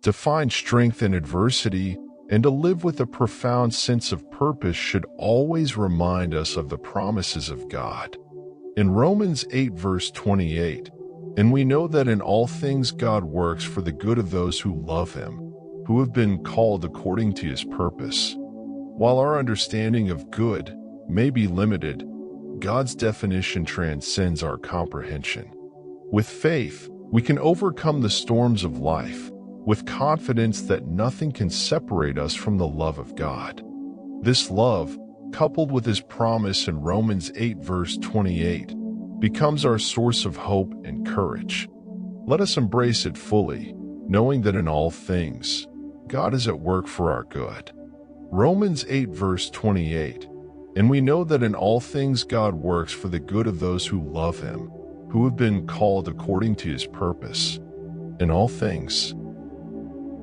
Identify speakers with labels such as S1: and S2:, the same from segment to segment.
S1: To find strength in adversity and to live with a profound sense of purpose should always remind us of the promises of God. In Romans 8 verse 28, "And we know that in all things God works for the good of those who love Him, who have been called according to His purpose." While our understanding of good may be limited, God's definition transcends our comprehension. With faith, we can overcome the storms of life, with confidence that nothing can separate us from the love of God. This love, coupled with His promise in Romans 8 verse 28, becomes our source of hope and courage. Let us embrace it fully, knowing that in all things, God is at work for our good. Romans 8 verse 28, "And we know that in all things God works for the good of those who love Him, who have been called according to His purpose." In all things.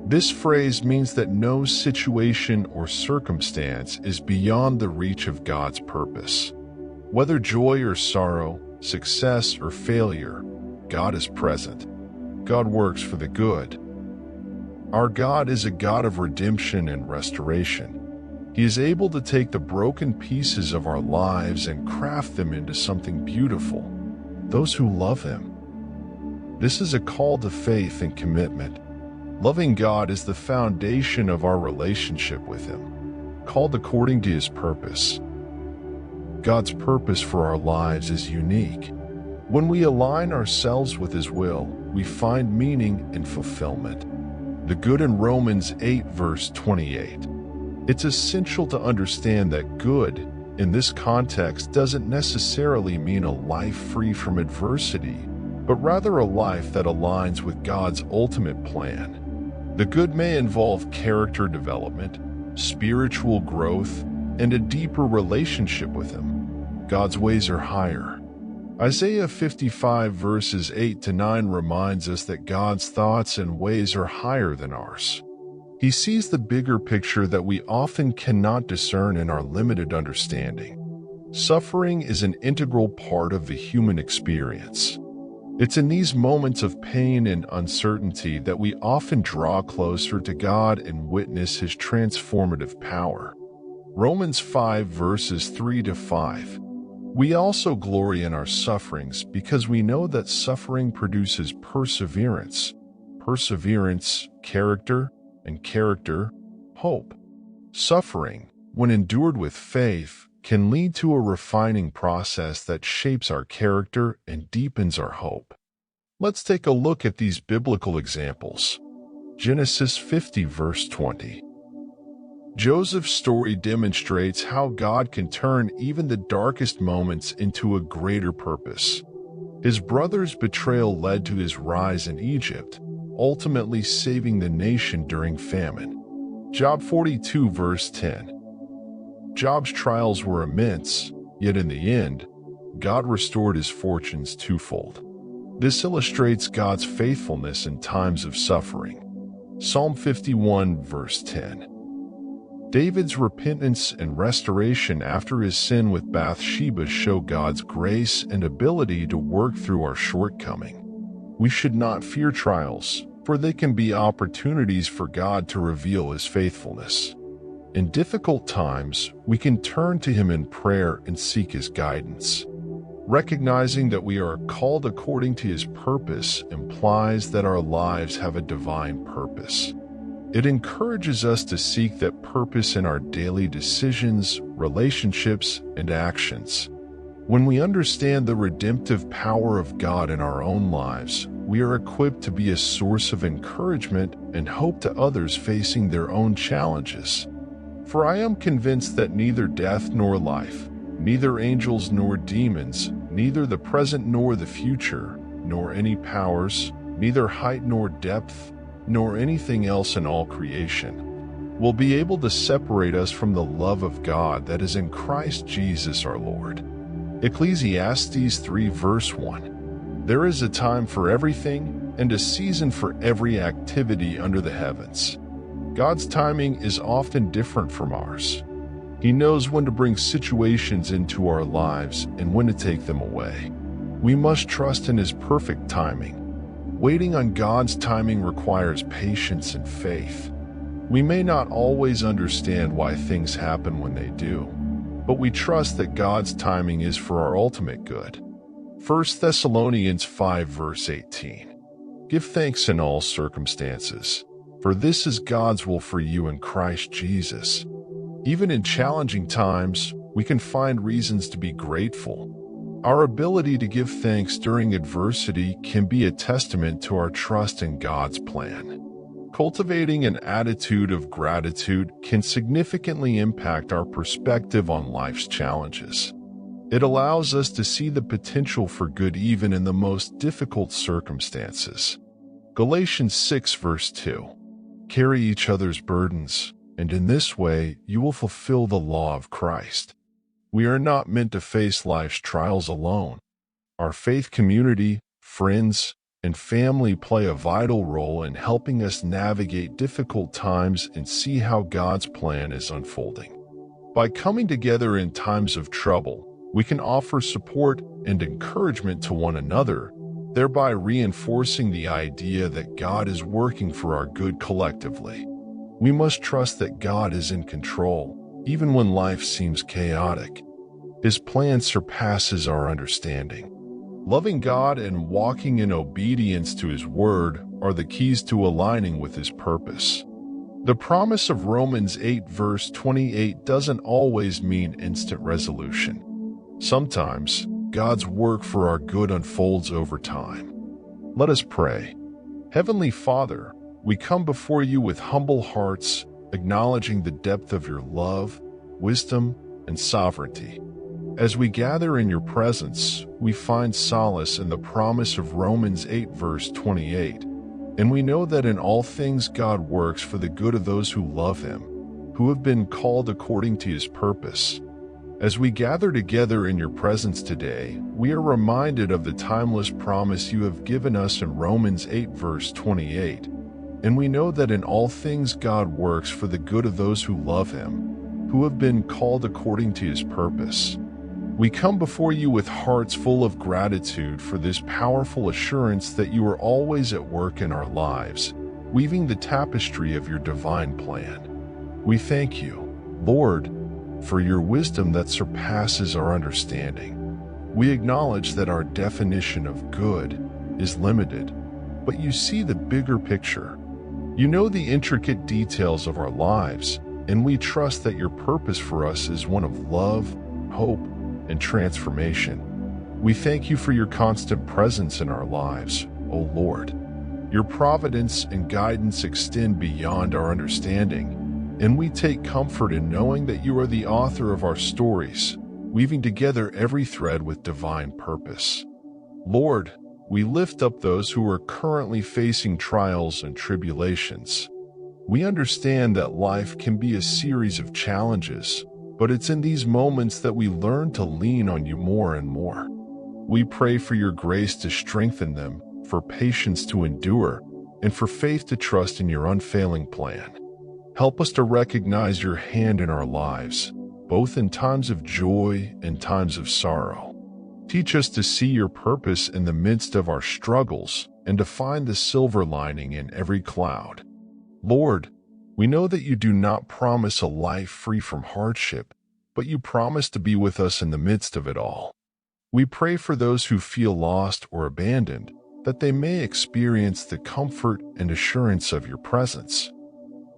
S1: This phrase means that no situation or circumstance is beyond the reach of God's purpose. Whether joy or sorrow, success or failure, God is present. God works for the good. Our God is a God of redemption and restoration. He is able to take the broken pieces of our lives and craft them into something beautiful. Those who love Him. This is a call to faith and commitment. Loving God is the foundation of our relationship with Him, called according to His purpose. God's purpose for our lives is unique. When we align ourselves with His will, we find meaning and fulfillment. The good in Romans 8 verse 28. It's essential to understand that good, in this context, doesn't necessarily mean a life free from adversity, but rather a life that aligns with God's ultimate plan. The good may involve character development, spiritual growth, and a deeper relationship with Him. God's ways are higher. Isaiah 55 verses 8 to 9 reminds us that God's thoughts and ways are higher than ours. He sees the bigger picture that we often cannot discern in our limited understanding. Suffering is an integral part of the human experience. It's in these moments of pain and uncertainty that we often draw closer to God and witness His transformative power. Romans 5 verses 3 to 5. We also glory in our sufferings because we know that suffering produces perseverance, character, and character, hope. Suffering, when endured with faith, can lead to a refining process that shapes our character and deepens our hope. Let's take a look at these biblical examples. Genesis 50 verse 20. Joseph's story demonstrates how God can turn even the darkest moments into a greater purpose. His brother's betrayal led to his rise in Egypt, ultimately saving the nation during famine. Job 42 verse 10. Job's trials were immense, yet in the end, God restored his fortunes twofold. This illustrates God's faithfulness in times of suffering. Psalm 51 verse 10. David's repentance and restoration after his sin with Bathsheba show God's grace and ability to work through our shortcoming. We should not fear trials, for they can be opportunities for God to reveal His faithfulness. In difficult times, we can turn to Him in prayer and seek His guidance. Recognizing that we are called according to His purpose implies that our lives have a divine purpose. It encourages us to seek that purpose in our daily decisions, relationships, and actions. When we understand the redemptive power of God in our own lives, we are equipped to be a source of encouragement and hope to others facing their own challenges. For I am convinced that neither death nor life, neither angels nor demons, neither the present nor the future, nor any powers, neither height nor depth, nor anything else in all creation, will be able to separate us from the love of God that is in Christ Jesus our Lord. Ecclesiastes 3 verse 1. There is a time for everything and a season for every activity under the heavens. God's timing is often different from ours. He knows when to bring situations into our lives and when to take them away. We must trust in His perfect timing. Waiting on God's timing requires patience and faith. We may not always understand why things happen when they do, but we trust that God's timing is for our ultimate good. 1 Thessalonians 5 verse 18. Give thanks in all circumstances, for this is God's will for you in Christ Jesus. Even in challenging times, we can find reasons to be grateful. Our ability to give thanks during adversity can be a testament to our trust in God's plan. Cultivating an attitude of gratitude can significantly impact our perspective on life's challenges. It allows us to see the potential for good even in the most difficult circumstances. Galatians 6 verse 2. Carry each other's burdens, and in this way you will fulfill the law of Christ. We are not meant to face life's trials alone. Our faith community, friends, and family play a vital role in helping us navigate difficult times and see how God's plan is unfolding. By coming together in times of trouble, we can offer support and encouragement to one another, thereby reinforcing the idea that God is working for our good collectively. We must trust that God is in control, even when life seems chaotic. His plan surpasses our understanding. Loving God and walking in obedience to His Word are the keys to aligning with His purpose. The promise of Romans 8 verse 28 doesn't always mean instant resolution. Sometimes, God's work for our good unfolds over time. Let us pray. Heavenly Father, we come before you with humble hearts, acknowledging the depth of your love, wisdom, and sovereignty. As we gather in your presence, we find solace in the promise of Romans 8 verse 28, and we know that in all things God works for the good of those who love Him, who have been called according to His purpose. As we gather together in your presence today, we are reminded of the timeless promise you have given us in Romans 8 verse 28, and we know that in all things God works for the good of those who love Him, who have been called according to His purpose. We come before you with hearts full of gratitude for this powerful assurance that you are always at work in our lives, weaving the tapestry of your divine plan. We thank you, Lord, for your wisdom that surpasses our understanding. We acknowledge that our definition of good is limited, but you see the bigger picture. You know the intricate details of our lives, and we trust that your purpose for us is one of love, hope, and transformation. We thank you for your constant presence in our lives, O Lord. Your providence and guidance extend beyond our understanding, and we take comfort in knowing that you are the author of our stories, weaving together every thread with divine purpose. Lord, we lift up those who are currently facing trials and tribulations. We understand that life can be a series of challenges, but it's in these moments that we learn to lean on you more and more. We pray for your grace to strengthen them, for patience to endure, and for faith to trust in your unfailing plan. Help us to recognize your hand in our lives, both in times of joy and times of sorrow. Teach us to see your purpose in the midst of our struggles and to find the silver lining in every cloud. Lord, we know that you do not promise a life free from hardship, but you promise to be with us in the midst of it all. We pray for those who feel lost or abandoned, that they may experience the comfort and assurance of your presence.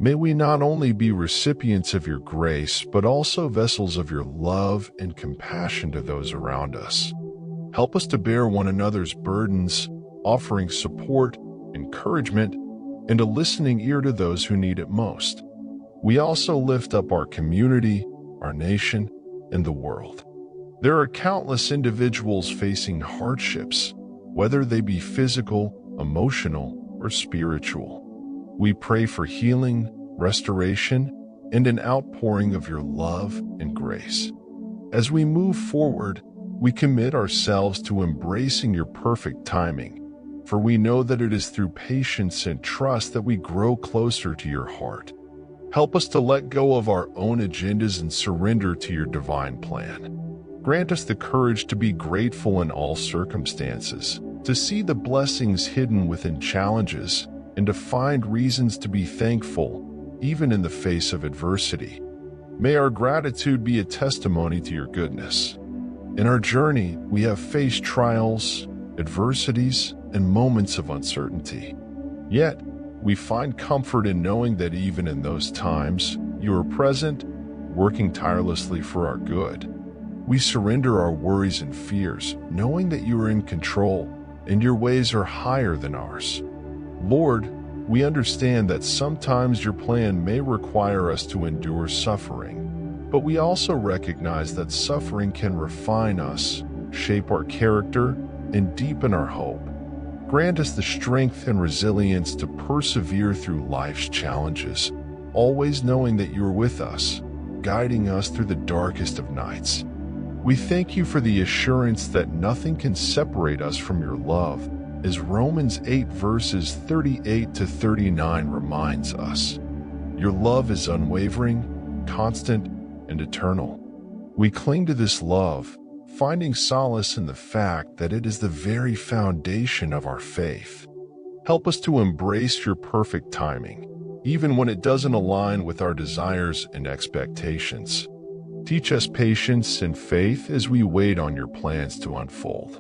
S1: May we not only be recipients of your grace, but also vessels of your love and compassion to those around us. Help us to bear one another's burdens, offering support, encouragement, and a listening ear to those who need it most. We also lift up our community, our nation, and the world. There are countless individuals facing hardships, whether they be physical, emotional, or spiritual. We pray for healing, restoration, and an outpouring of your love and grace. As we move forward, we commit ourselves to embracing your perfect timing, for we know that it is through patience and trust that we grow closer to your heart. Help us to let go of our own agendas and surrender to your divine plan. Grant us the courage to be grateful in all circumstances, to see the blessings hidden within challenges, and to find reasons to be thankful, even in the face of adversity. May our gratitude be a testimony to your goodness. In our journey, we have faced trials, adversities, and moments of uncertainty. Yet, we find comfort in knowing that even in those times, you are present, working tirelessly for our good. We surrender our worries and fears, knowing that you are in control and your ways are higher than ours. Lord, we understand that sometimes your plan may require us to endure suffering, but we also recognize that suffering can refine us, shape our character, and deepen our hope. Grant us the strength and resilience to persevere through life's challenges, always knowing that you are with us, guiding us through the darkest of nights. We thank you for the assurance that nothing can separate us from your love, as Romans 8 verses 38 to 39 reminds us. Your love is unwavering, constant, and eternal. We cling to this love, finding solace in the fact that it is the very foundation of our faith. Help us to embrace your perfect timing, even when it doesn't align with our desires and expectations. Teach us patience and faith as we wait on your plans to unfold.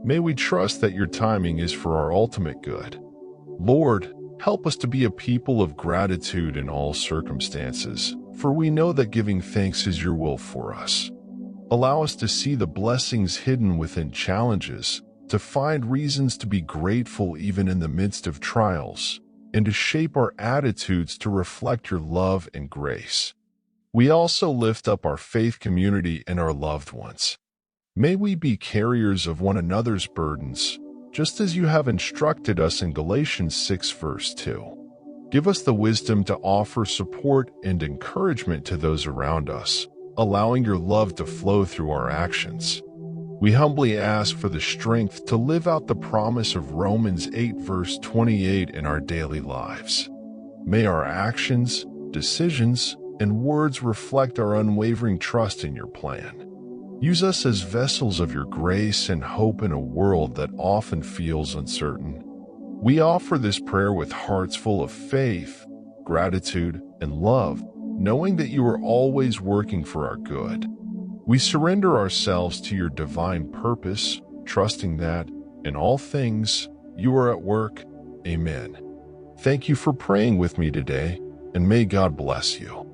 S1: May we trust that your timing is for our ultimate good. Lord, help us to be a people of gratitude in all circumstances, for we know that giving thanks is your will for us. Allow us to see the blessings hidden within challenges, to find reasons to be grateful even in the midst of trials, and to shape our attitudes to reflect your love and grace. We also lift up our faith community and our loved ones. May we be carriers of one another's burdens, just as you have instructed us in Galatians 6 verse 2. Give us the wisdom to offer support and encouragement to those around us, allowing your love to flow through our actions. We humbly ask for the strength to live out the promise of Romans 8 verse 28 in our daily lives. May our actions, decisions, and words reflect our unwavering trust in your plan. Use us as vessels of your grace and hope in a world that often feels uncertain. We offer this prayer with hearts full of faith, gratitude, and love, knowing that you are always working for our good. We surrender ourselves to your divine purpose, trusting that, in all things, you are at work. Amen. Thank you for praying with me today, and may God bless you.